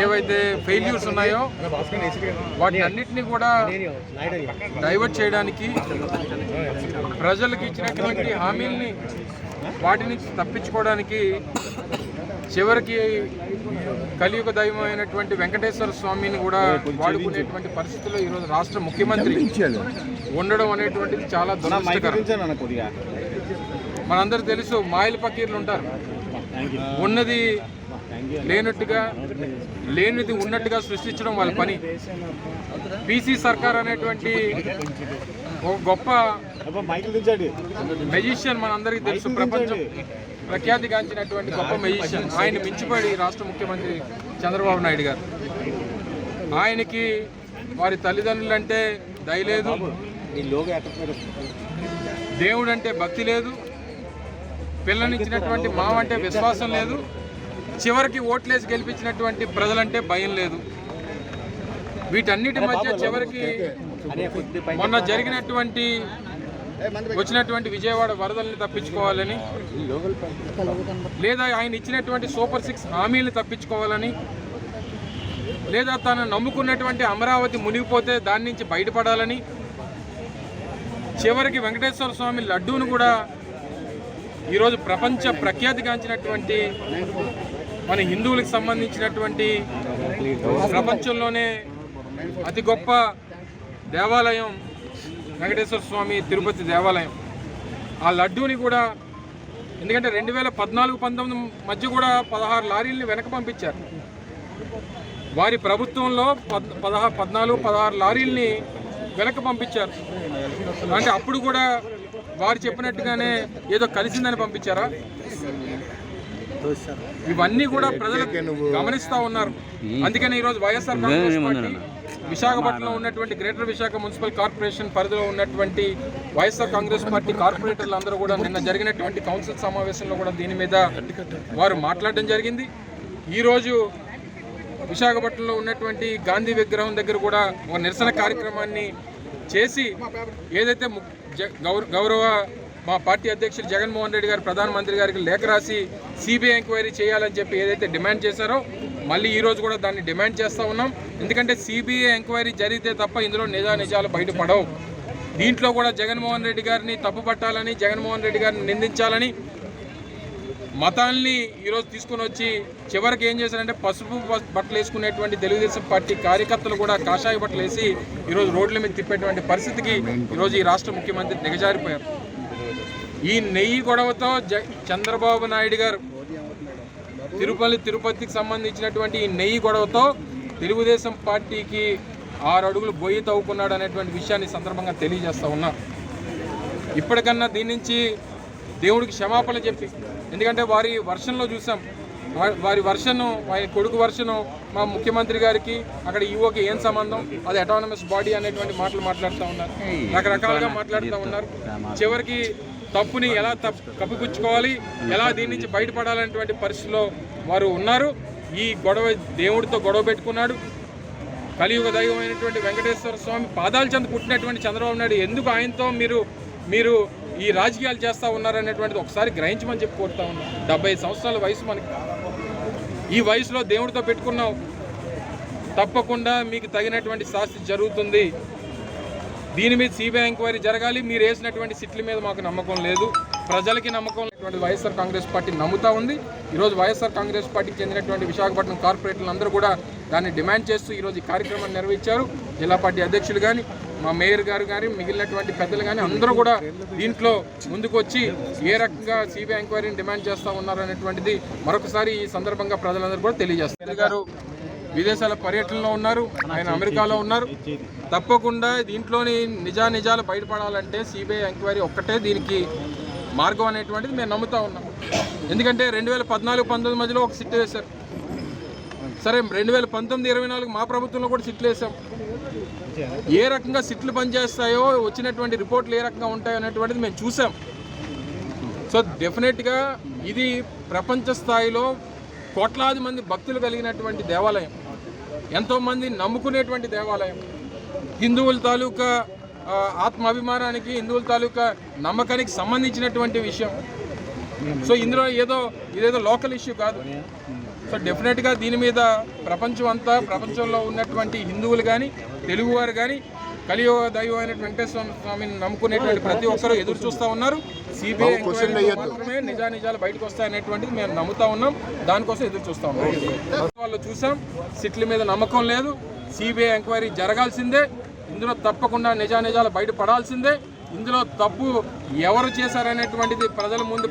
ఏవైతే ఫెయిల్యూర్స్ ఉన్నాయో వాటిని అన్నింటినీ కూడా డైవర్ట్ చేయడానికి, ప్రజలకు ఇచ్చినటువంటి హామీల్ని వాటిని తప్పించుకోవడానికి చివరికి కలియుగ దైవమైనటువంటి వెంకటేశ్వర స్వామిని కూడా వాడుకునేటువంటి పరిస్థితుల్లో ఈరోజు రాష్ట్ర ముఖ్యమంత్రి ఉండడం అనేటువంటిది చాలా దురదృష్టకరం. మనందరూ తెలుసు, మాయల పకీర్లు ఉంటారు. ఉన్నది లేనట్టుగా, లేనిది ఉన్నట్టుగా సృష్టించడం వాళ్ళ పని. పీసీ సర్కార్ అనేటువంటి ఒక గొప్ప మెజిషియన్ మనందరికీ తెలుసు, ప్రపంచం ప్రఖ్యాతిగాంచినటువంటి గొప్ప మెజిషియన్. ఆయన మించిపడి రాష్ట్ర ముఖ్యమంత్రి చంద్రబాబు నాయుడు గారు. ఆయనకి వారి తల్లిదండ్రులంటే దయ లేదు, దేవుడు అంటే భక్తి లేదు, పిల్లనిచ్చినటువంటి మావంటే విశ్వాసం లేదు, చివరికి ఓట్లేసి గెలిపించినటువంటి ప్రజలంటే భయం లేదు. వీటన్నిటి మధ్య చివరికి మొన్న వచ్చినటువంటి విజయవాడ వరదల్ని తప్పించుకోవాలని, లేదా ఆయన ఇచ్చినటువంటి సూపర్ 6 హామీలను తప్పించుకోవాలని, లేదా తను నమ్ముకున్నటువంటి అమరావతి మునిగిపోతే దాని నుంచి బయటపడాలని, చివరికి వెంకటేశ్వర స్వామి లడ్డూను కూడా ఈరోజు ప్రపంచ ప్రఖ్యాతిగాంచినటువంటి మన హిందువులకు సంబంధించినటువంటి ప్రపంచంలోనే అతి గొప్ప దేవాలయం వెంకటేశ్వర స్వామి తిరుపతి దేవాలయం. ఆ లడ్డూని కూడా, ఎందుకంటే 2014-19 మధ్య కూడా 16 లారీలని వెనక పంపించారు. వారి ప్రభుత్వంలో 14-16 లారీలని వెనక పంపించారు. అంటే అప్పుడు కూడా వారు చెప్పినట్టుగానే ఏదో కలిసిందని పంపించారా? ఇవన్నీ కూడా ప్రజలు గమనిస్తూ ఉన్నారు. అందుకని ఈరోజు వైఎస్ఆర్ కాంగ్రెస్ పార్టీ విశాఖపట్నంలో ఉన్నటువంటి గ్రేటర్ విశాఖ మున్సిపల్ కార్పొరేషన్ పరిధిలో ఉన్నటువంటి వైఎస్ఆర్ కాంగ్రెస్ పార్టీ కార్పొరేటర్లు అందరూ కూడా నిన్న జరిగినటువంటి కౌన్సిల్ సమావేశంలో కూడా దీని మీద వారు మాట్లాడడం జరిగింది. ఈరోజు విశాఖపట్నంలో ఉన్నటువంటి గాంధీ విగ్రహం దగ్గర కూడా ఒక నిరసన కార్యక్రమాన్ని చేసి, ఏదైతే గౌరవ మా పార్టీ అధ్యక్షులు జగన్మోహన్ రెడ్డి గారు ప్రధానమంత్రి గారికి లేఖ రాసి సిబిఐ ఎంక్వైరీ చేయాలని చెప్పి ఏదైతే డిమాండ్ చేశారో, మళ్ళీ ఈరోజు కూడా దాన్ని డిమాండ్ చేస్తూ ఉన్నాం. ఎందుకంటే సిబిఐ ఎంక్వైరీ జరిగితే తప్ప ఇందులో నిజాలు బయటపడవు. దీంట్లో కూడా జగన్మోహన్ రెడ్డి గారిని తప్పుపట్టాలని, జగన్మోహన్ రెడ్డి గారిని నిందించాలని, మతాల్ని ఈరోజు తీసుకుని వచ్చి చివరికి ఏం చేశారంటే పసుపు బట్టలు వేసుకునేటువంటి తెలుగుదేశం పార్టీ కార్యకర్తలు కూడా కాషాయ బట్టలు వేసి ఈరోజు రోడ్ల మీద తిప్పేటువంటి పరిస్థితికి ఈరోజు ఈ రాష్ట్ర ముఖ్యమంత్రి దిగజారిపోయారు. ఈ నెయ్యి గొడవతో చంద్రబాబు నాయుడు గారు తిరుపతికి సంబంధించినటువంటి ఈ నెయ్యి గొడవతో తెలుగుదేశం పార్టీకి 6 అడుగులు బొయ్యి తవ్వుకున్నాడు అనేటువంటి విషయాన్ని సందర్భంగా తెలియజేస్తూ ఉన్నా. ఇప్పటికన్నా దీని నుంచి దేవుడికి క్షమాపణ చెప్పి, ఎందుకంటే వారి వర్షన్లో చూసాం, వారి వర్షను, వారి కొడుకు వర్షను మా ముఖ్యమంత్రి గారికి అక్కడ ఈవోకి ఏం సంబంధం, అది అటానమస్ బాడీ అనేటువంటి మాటలు మాట్లాడుతూ ఉన్నారు, రకరకాలుగా మాట్లాడుతూ ఉన్నారు. చివరికి తప్పుని ఎలా కప్పిపుచ్చుకోవాలి, ఎలా దీని నుంచి బయటపడాలనేటువంటి పరిస్థితిలో వారు ఉన్నారు. ఈ గొడవ దేవుడితో గొడవ పెట్టుకున్నాడు. కలియుగ దైవమైనటువంటి వెంకటేశ్వర స్వామి పాదాల చెంత పుట్టినటువంటి చంద్రబాబు నాయుడు ఎందుకు ఆయనతో మీరు ఈ రాజకీయాలు చేస్తూ ఉన్నారనేటువంటిది ఒకసారి గ్రహించమని చెప్పి కోరుతా ఉన్నాం. 75 సంవత్సరాల వయసు మనకి. ఈ వయసులో దేవుడితో పెట్టుకున్నావు, తప్పకుండా మీకు తగినటువంటి శాస్తి జరుగుతుంది. దీని మీద సిబిఐ ఎంక్వైరీ జరగాలి. మీరు వేసినటువంటి సిట్ల మీద మాకు నమ్మకం లేదు, ప్రజలకి నమ్మకం లేనటువంటి వైఎస్ఆర్ కాంగ్రెస్ పార్టీ నమ్ముతా ఉంది. ఈరోజు వైఎస్ఆర్ కాంగ్రెస్ పార్టీకి చెందినటువంటి విశాఖపట్నం కార్పొరేటర్లు అందరూ కూడా దాన్ని డిమాండ్ చేస్తూ ఈరోజు ఈ కార్యక్రమాన్ని నిర్వహించారు. జిల్లా పార్టీ అధ్యక్షులు కానీ, మా మేయర్ గారు కానీ, మిగిలినటువంటి పెద్దలు కానీ అందరూ కూడా దీంట్లో ముందుకు వచ్చి ఏ రకంగా సిబిఐ ఎంక్వైరీని డిమాండ్ చేస్తూ ఉన్నారు అనేటువంటిది మరొకసారి ఈ సందర్భంగా ప్రజలందరూ కూడా తెలియజేస్తారు. గారు విదేశాల పర్యటనలో ఉన్నారు, ఆయన అమెరికాలో ఉన్నారు. తప్పకుండా దీంట్లోని నిజాలు బయటపడాలంటే సిబిఐ ఎంక్వైరీ ఒక్కటే దీనికి మార్గం అనేటువంటిది మేము నమ్ముతా ఉన్నాం. ఎందుకంటే 2014-19 మధ్యలో ఒక సిట్ వేశారు. సరే, 2019-24 మా ప్రభుత్వంలో కూడా సిట్లు వేసాం. ఏ రకంగా సిట్లు పనిచేస్తాయో, వచ్చినటువంటి రిపోర్ట్లు ఏ రకంగా ఉంటాయో అనేటువంటిది మేము చూసాం. సో డెఫినెట్గా ఇది ప్రపంచ స్థాయిలో కోట్లాది మంది భక్తులు కలిగినటువంటి దేవాలయం, ఎంతోమంది నమ్ముకునేటువంటి దేవాలయం, హిందువుల తాలూకా ఆత్మాభిమానానికి, హిందువుల తాలూకా నమ్మకానికి సంబంధించినటువంటి విషయం. సో ఇందులో ఇదేదో లోకల్ ఇష్యూ కాదు. సో డెఫినెట్గా దీని మీద ప్రపంచంలో ఉన్నటువంటి హిందువులు కానీ తెలుగువారు కానీ కలియుగ దైవం అయినటువంటి వెంకటేశ్వర స్వామిని నమ్ముకునేటువంటి ప్రతి ఒక్కరూ ఎదురు చూస్తూ ఉన్నారు. సిబిఐ ఎంక్వైరీ మాత్రమే నిజానిజాలు బయటకు వస్తాయనేటువంటిది మేము నమ్ముతా ఉన్నాం. దానికోసం ఎదురు చూస్తూ ఉన్నాం. వాళ్ళు చూసాం, సిట్ల మీద నమ్మకం లేదు. సిబిఐ ఎంక్వైరీ జరగాల్సిందే. ఇందులో తప్పకుండా నిజానిజాలు బయటపడాల్సిందే. ఇందులో తప్పు ఎవరు చేశారనేటువంటిది ప్రజల ముందు